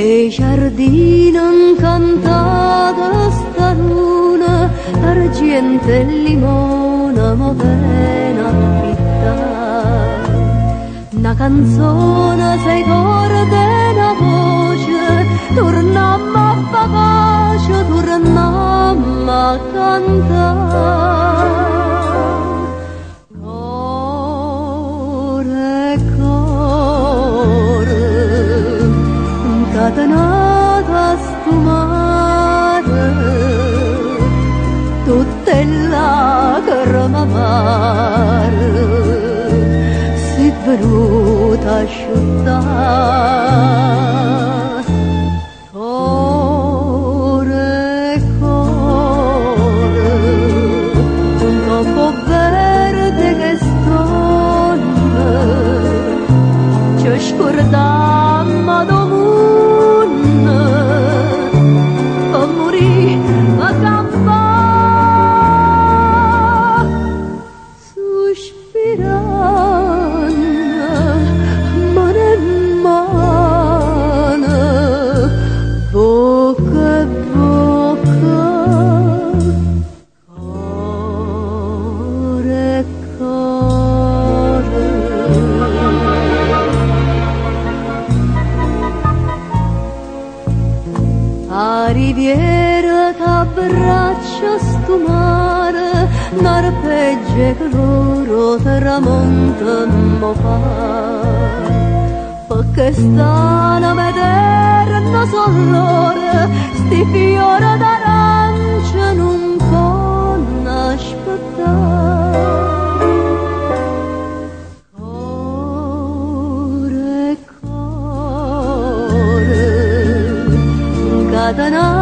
E giardino incantato sta luna, argento e limone movena fitta. Una canzone sei corde e una voce, tornammo a fa pace, tornammo a cantare. Catenata stu mare, tutte lacrime amare, si venuta asciuttare. Core, core, un campo verde che stonna, ci scordammo domus. A riviera t'abbraccia stu mare, n'arpeggia che loro tramontammo fa. Perché stanno a vedere non son loro, sti fiori d'arancia non possono aspettare. Core, core, catenata